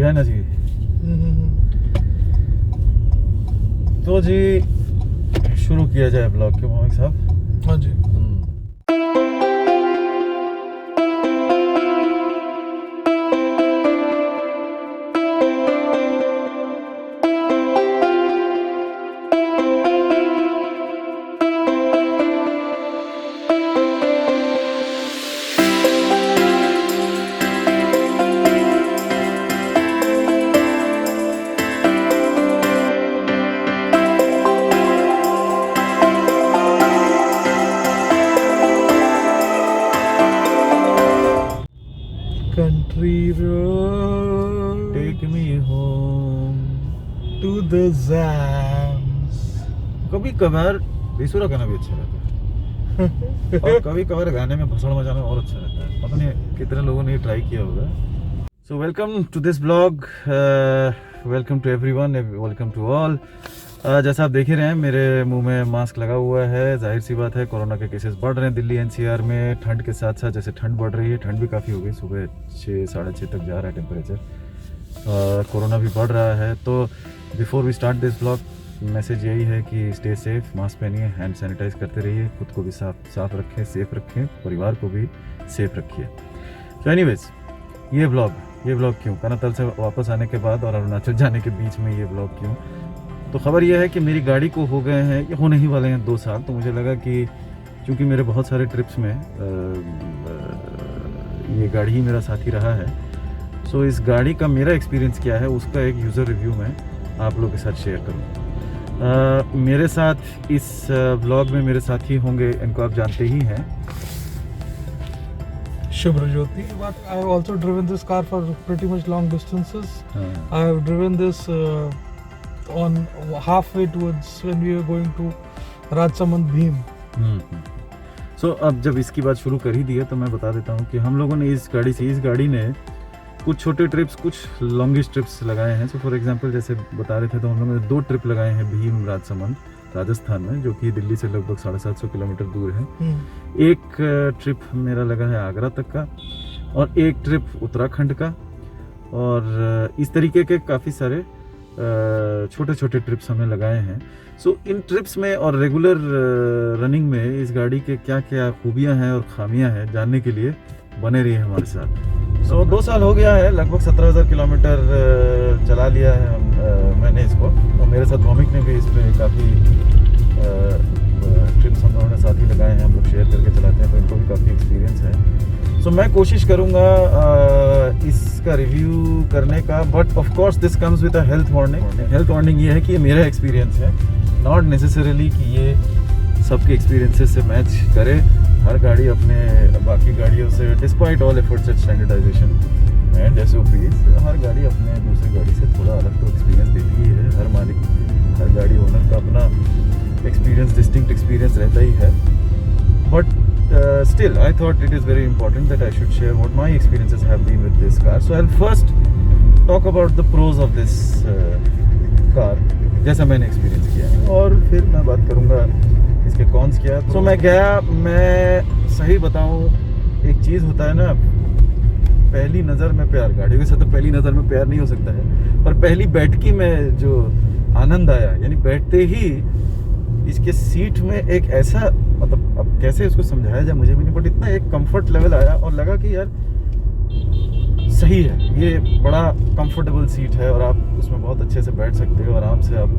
रहना चाहिए। तो जी शुरू किया जाए ब्लॉग के मोहम्मद साहब। हाँ जी। Country road, take me home. to the Zams. कभी कभार बेसुरा गाना भी अच्छा रहता है और कभी कभार गाने में भसड़ मचाना और अच्छा रहता है। पता नहीं कितने लोगों ने ट्राई किया होगा। So welcome to this blog, welcome to everyone, welcome to all. जैसा आप देख ही रहे हैं मेरे मुंह में मास्क लगा हुआ है। जाहिर सी बात है कोरोना के केसेस बढ़ रहे हैं दिल्ली एनसीआर में। ठंड के साथ साथ जैसे ठंड बढ़ रही है, ठंड भी काफ़ी हो गई, सुबह 6 साढ़े 6 तक जा रहा है टेम्परेचर। कोरोना भी बढ़ रहा है। तो before we start this blog message यही है कि स्टे सेफ, मास्क पहनिए, हैंड सैनिटाइज करते रहिए, खुद को भी साफ रखें, सेफ रखें, परिवार को भी सेफ रखिए। तो एनीवेज ये ब्लॉग क्यों, कनातल से वापस आने के बाद और अरुणाचल जाने के बीच में ये ब्लॉग क्यों? तो खबर यह है कि मेरी गाड़ी को हो गए हैं, होने ही वाले हैं 2 साल। तो मुझे लगा कि चूँकि मेरे बहुत सारे ट्रिप्स में ये गाड़ी ही मेरा साथी रहा है, सो इस गाड़ी का मेरा एक्सपीरियंस क्या है उसका एक यूज़र रिव्यू मैं आप लोगों के साथ शेयर करूँ। मेरे साथ इस ब्लॉग में मेरे साथी होंगे, इनको आप जानते ही हैं, Shubhrajyoti. But I have also driven this car for pretty much long distances. I have driven this on halfway towards when we were going to Rajsamand Bheem. सो अब जब इसकी बात शुरू कर ही दी है तो मैं बता देता हूँ कि हम लोगों ने इस गाड़ी ने कुछ छोटे ट्रिप्स, कुछ लॉन्गेस्ट ट्रिप्स लगाए हैं। सो फॉर एग्जांपल जैसे बता रहे थे तो हम लोगों ने 2 ट्रिप लगाए हैं भीम राजसमंद राजस्थान में, जो कि दिल्ली से लगभग 750 किलोमीटर दूर है। एक ट्रिप मेरा लगा है आगरा तक का और एक ट्रिप उत्तराखंड का, और इस तरीके के काफ़ी सारे छोटे छोटे ट्रिप्स हमने लगाए हैं। सो इन ट्रिप्स में और रेगुलर रनिंग में इस गाड़ी के क्या क्या खूबियां हैं और खामियां हैं जानने के लिए बने रहिए हमारे साथ। सो 2 साल हो गया है, लगभग 17,000 किलोमीटर चला लिया है मैंने इसको, और मेरे साथ भौमिक ने भी इस पर काफ़ी ट्रिप्स हम लोगों ने साथ ही लगाए हैं, हम लोग शेयर करके चलाते हैं, तो इनको भी काफ़ी एक्सपीरियंस है। सो मैं कोशिश करूँगा इसका रिव्यू करने का, but of course this comes with a health warning. Health warning ये है कि ये मेरा एक्सपीरियंस है, नॉट नेसेसरीली कि ये सबके एक्सपीरियंसेस से मैच करे। हर गाड़ी अपने बाकी गाड़ियों से, despite all efforts at standardisation and SOPs, हर गाड़ी अपने दूसरी गाड़ी से थोड़ा अलग तो एक्सपीरियंस देती ही है। हर मालिक, हर गाड़ी ओनर का अपना एक्सपीरियंस, डिस्टिंक्ट एक्सपीरियंस रहता ही है। But still I thought it is very important that I should share what my experiences have been with this car. So I'll first talk about the pros of this car, जैसा मैंने experience किया है, और फिर मैं बात करूँगा इसके कॉन्स क्या। तो मैं सही बताऊँ, एक चीज़ होता है ना, पहली नज़र में प्यार, गाड़ियों के साथ तो पहली नज़र में प्यार नहीं हो सकता है, पर पहली बैठकी में जो आनंद आया, यानी बैठते ही इसके सीट में एक ऐसा, मतलब अब कैसे उसको समझाया जाए मुझे भी नहीं, बट इतना एक कंफर्ट लेवल आया और लगा कि यार सही है, ये बड़ा कंफर्टेबल सीट है और आप उसमें बहुत अच्छे से बैठ सकते हो, आराम से आप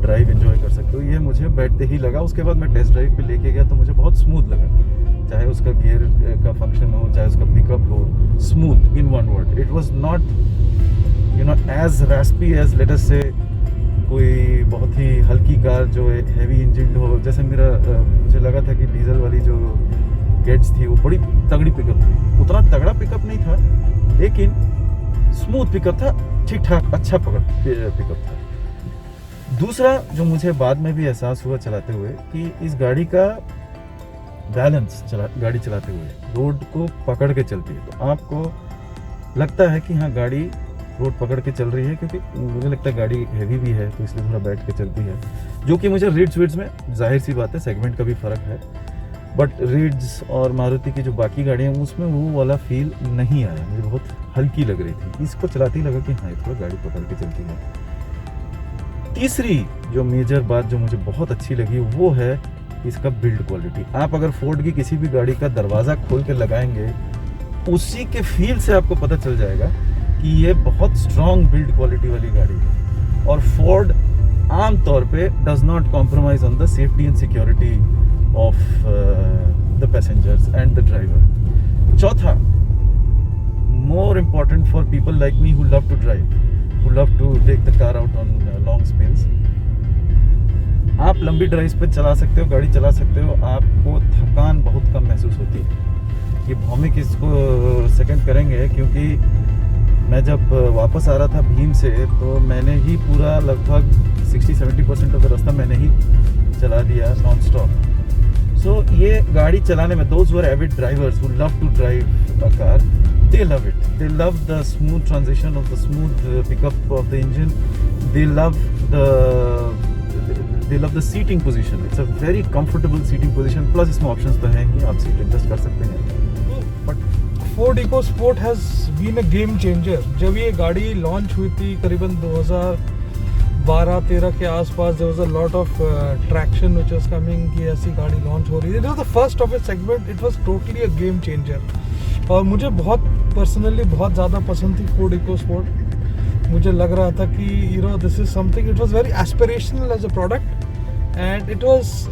ड्राइव एंजॉय कर सकते हो। ये मुझे बैठते ही लगा। उसके बाद मैं टेस्ट ड्राइव पे लेके गया तो मुझे बहुत स्मूथ लगा, चाहे उसका गियर का फंक्शन हो, चाहे उसका पिकअप हो, smooth in one word. It was not as raspy as let us से कोई बहुत ही हल्की कार जो हैवी इंजन हो, जैसे मुझे लगा था कि डीजल वाली जो गेट्स थी वो बड़ी तगड़ी पिकअप थी। उतना तगड़ा पिकअप नहीं था, लेकिन स्मूथ पिकअप था, ठीक ठाक अच्छा पिकअप था। दूसरा जो मुझे बाद में भी एहसास हुआ चलाते हुए कि इस गाड़ी का बैलेंस, गाड़ी चलाते हुए रोड को पकड़ के चलती है, तो आपको लगता है कि हाँ गाड़ी रोड पकड़ के चल रही है, क्योंकि मुझे लगता है गाड़ी हैवी भी है तो इसलिए थोड़ा बैठ के चलती है, जो कि मुझे रीड्स वीड्स में जाहिर सी बात है सेगमेंट का भी फ़र्क है। बट रिड्स और मारुति की जो बाकी गाड़ियाँ उसमें वो वाला फील नहीं आया, मुझे बहुत हल्की लग रही थी। इसको चलाते ही लगा कि हाँ, थोड़ा गाड़ी पकड़ के चलती है। तीसरी जो मेजर बात जो मुझे बहुत अच्छी लगी वो है इसका बिल्ड क्वालिटी। आप अगर फोर्ड की किसी भी गाड़ी का दरवाज़ा खोल के लगाएंगे, उसी के फील से आपको पता चल जाएगा कि ये बहुत स्ट्रॉन्ग बिल्ड क्वालिटी वाली गाड़ी है। और फोर्ड आम तौर पे does not compromise on the safety and security of the passengers and the driver. चौथा, more important for people like me who love to drive, who love to take the car out on long spells, आप लंबी drive पे चला सकते हो, गाड़ी चला सकते हो, आपको थकान बहुत कम महसूस होती है। ये भौमिक इसको सेकंड करेंगे, क्योंकि मैं जब वापस आ रहा था भीम से तो मैंने ही पूरा लगभग 60-70% ऑफ द रास्ता मैंने ही चला दिया नॉन स्टॉप। सो ये गाड़ी चलाने में those were avid drivers who love to drive a car, they love it. They love the smooth transition of the smooth pickup of the engine. They love the seating position. It's a very comfortable seating position. Plus इसमें options तो हैं ही, आप seat adjust कर सकते हैं। But Ford EcoSport has been a game changer. जब ये गाड़ी लॉन्च हुई थी करीबन 2012-13 के आसपास, there was a lot of traction which was coming कि ऐसी गाड़ी लॉन्च हो रही है। It was the first of its segment. It was totally a game changer. और मुझे बहुत पर्सनली बहुत ज़्यादा पसंद थी Ford EcoSport। मुझे लग रहा था कि this is something, it was very aspirational as a product and it was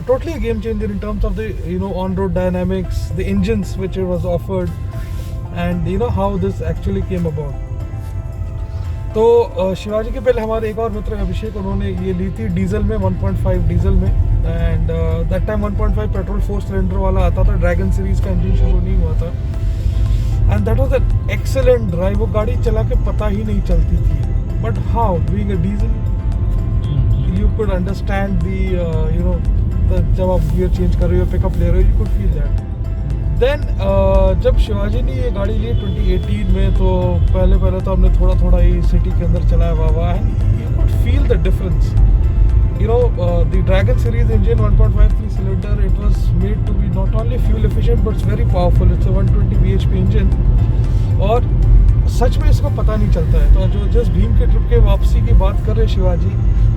totally a game changer in terms of the on-road dynamics, the engines which it was offered, and how this actually came about. तो शिवाजी के पहले हमारे एक और मित्र अभिषेक, उन्होंने ये ली थी diesel में, 1.5 डीजल में, and that time 1.5 petrol 4 cylinder वाला आता था, ड्रैगन सीरीज का इंजन शुरू नहीं हुआ था, and that was an excellent drive. वो गाड़ी चला के पता ही नहीं चलती थी, but how being a diesel you could understand the जब आप गियर चेंज कर रहे हो, पिकअप ले रहे हो, you could feel that. Then जब शिवाजी ने ये गाड़ी ली 2018 में, तो पहले तो हमने थोड़ा ही सिटी के अंदर चलाया हुआ, and you could feel the difference. The Dragon series engine 1.5 3 cylinder, it was made to be not only fuel efficient but it's very powerful. It's a 120 bhp engine, और सच में इसको पता नहीं चलता है। तो जो जिस भीम के ट्रिप के वापसी की बात कर रहे शिवाजी,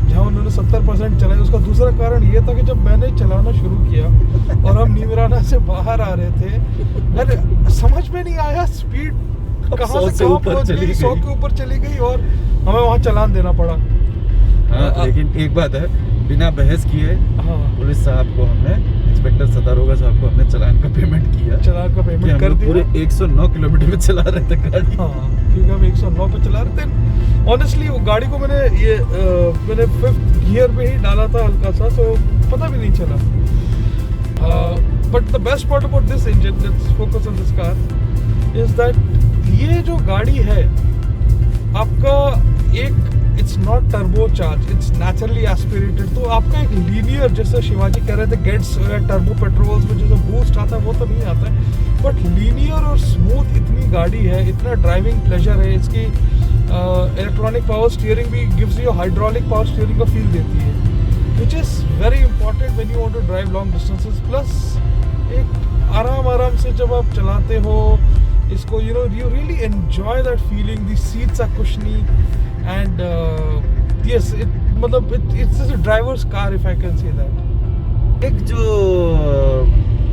जहाँ उन्होंने 70% चलाया, उसका दूसरा कारण ये था कि जब मैंने चलाना शुरू किया और हम नीमराना से बाहर आ रहे थे, अरे समझ में नहीं आया स्पीड कहाँ से कहाँ पहुँच गई, 100 के ऊपर चली गई और हमें वहाँ चालान देना पड़ा। हाँ, लेकिन एक बात है, बिना बहस किए पुलिस साहब को हमने, इंस्पेक्टर सदारोगा साहब को हमने चालान का पेमेंट किया। चालान का पेमेंट कर दिया। पूरे 109 किलोमीटर पे चला रहे थे गाड़ी। हाँ, क्योंकि हम 109 पे चला रहे थे। ऑनेस्टली वो गाड़ी को मैंने 5th गियर पे ही डाला था हल्का सा, तो पता भी नहीं चला। But the best part about this engine, let's focus on this car, is that ये जो गाड़ी है आपका एक, it's not turbo charge, it's naturally aspirated. तो आपका एक लीनियर, जैसे शिवाजी कह रहे थे, गेट्स टर्बो पेट्रोल्स में जो बूस्ट आता है वो तो नहीं आता है, बट लीनियर और स्मूथ इतनी गाड़ी है, इतना ड्राइविंग प्लेजर है। इसकी इलेक्ट्रॉनिक पावर स्टीयरिंग भी gives you hydraulic power steering का फील देती है, which is very important when you want to drive long distances. Plus एक आराम से जब आप चलाते हो इसको, you really enjoy that feeling. The seats are cushiony and yes, it's just a driver's car, if I can say that. एक जो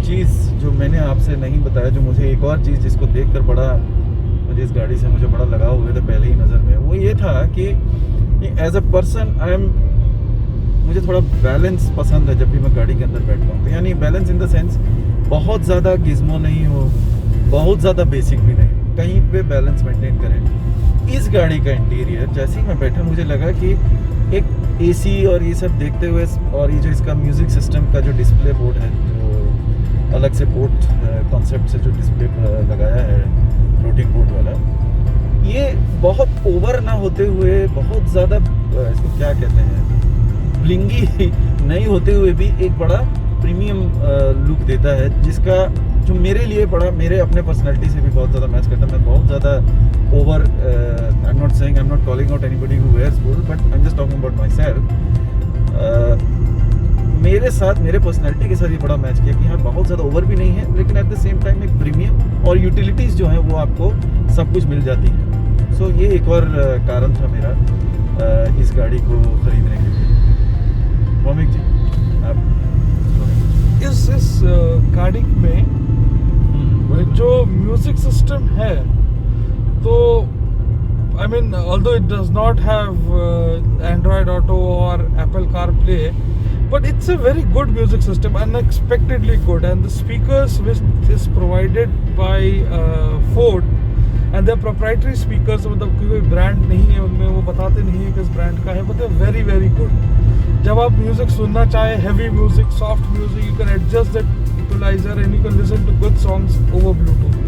चीज़ जो मैंने आपसे नहीं बताया, जो मुझे एक और चीज़ जिसको देखकर बड़ा, मुझे इस गाड़ी से मुझे बड़ा लगाव हुए थे पहले ही नज़र में, वो ये था कि एज अ पर्सन मुझे थोड़ा बैलेंस पसंद है जब भी मैं गाड़ी के अंदर बैठता हूँ। तो यानी बैलेंस इन द सेंस बहुत ज़्यादा गिज़मो नहीं हो, बहुत ज़्यादा बेसिक भी नहीं, कहीं पे बैलेंस मेंटेन करें। इस गाड़ी का इंटीरियर जैसे ही मैं बैठा, मुझे लगा कि एक एसी और ये सब देखते हुए, और ये जो इसका म्यूज़िक सिस्टम का जो डिस्प्ले बोर्ड है, जो अलग से पोर्ट कॉन्सेप्ट से जो डिस्प्ले लगाया है फ्लोटिंग बोर्ड वाला, ये बहुत ओवर ना होते हुए, बहुत ज़्यादा इसको क्या कहते हैं, ब्लिंगी नहीं होते हुए भी एक बड़ा प्रीमियम लुक देता है, जिसका जो मेरे लिए बड़ा, मेरे अपने पर्सनैलिटी से भी बहुत ज़्यादा मैच करता है। मैं बहुत ज़्यादा over, I am not calling out anybody who wears gold, but I am just talking about myself. मेरे साथ, मेरे पर्सनैलिटी के साथ ये बड़ा मैच किया कि हाँ बहुत ज़्यादा ओवर भी नहीं है, लेकिन एट द सेम टाइम एक प्रीमियम और यूटिलिटीज़ जो हैं वो आपको सब कुछ मिल जाती हैं। सो ये एक और कारण था मेरा इस गाड़ी को खरीदने के लिए। भौमिक जी, आप इस गाड़ी में जो म्यूजिक सिस्टम है, तो I mean, although it does not have Android Auto or Apple CarPlay, but it's a very good music system, unexpectedly good. And the speakers which is provided by Ford, and they're proprietary speakers, मतलब कोई brand नहीं है उनमें, वो बताते नहीं है किस ब्रांड का है, but they're very very good. जब आप म्यूजिक सुनना चाहे, heavy music, soft music, you can adjust that equalizer and you can listen to good songs over Bluetooth.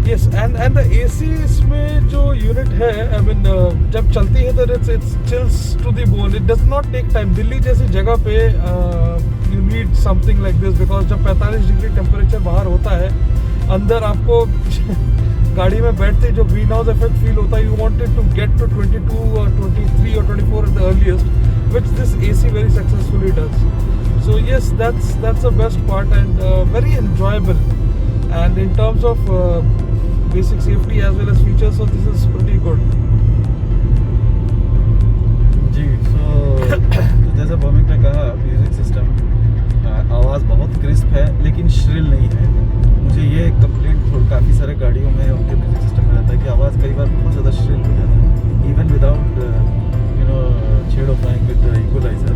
Yes, and the AC इसमें जो यूनिट है, I mean, जब चलती है तो it's chills to the bone. It does not take time. Delhi जैसी जगह पे you need something like this, because जब 45 डिग्री टेम्परेचर बाहर होता है, अंदर आपको गाड़ी में बैठते जो ग्रीन हाउस इफेक्ट फील होता है, you wanted to get to 22 or 23 or 24 at the earliest, which this AC very successfully does. So yes, that's the best part, and very enjoyable. And in terms of basic safety as well as features, so this is pretty good. जी, तो जैसा भौमिक ने कहा, music system आवाज़ बहुत crisp है लेकिन shrill नहीं है। मुझे ये कंप्लेंट काफ़ी सारे गाड़ियों में उनके म्यूजिक सिस्टम में रहता है कि आवाज़ कई बार बहुत ज़्यादा श्रिल हो जाता है, इवन विदाउट छेड़ोफाइंग विद इक्वलाइजर।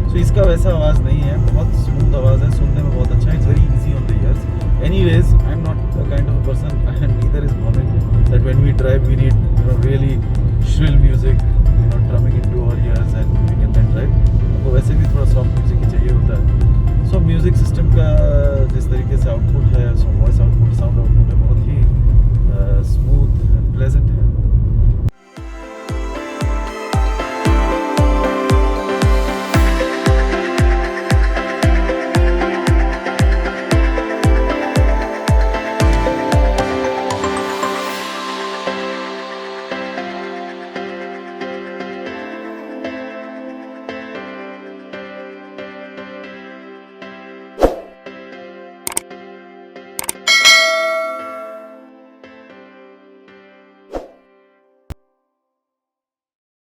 सो इसका वैसा आवाज़ नहीं है, बहुत स्मूथ आवाज़ है, सुनने में बहुत अच्छा है, it's very easy on the years. Anyways, I am not kind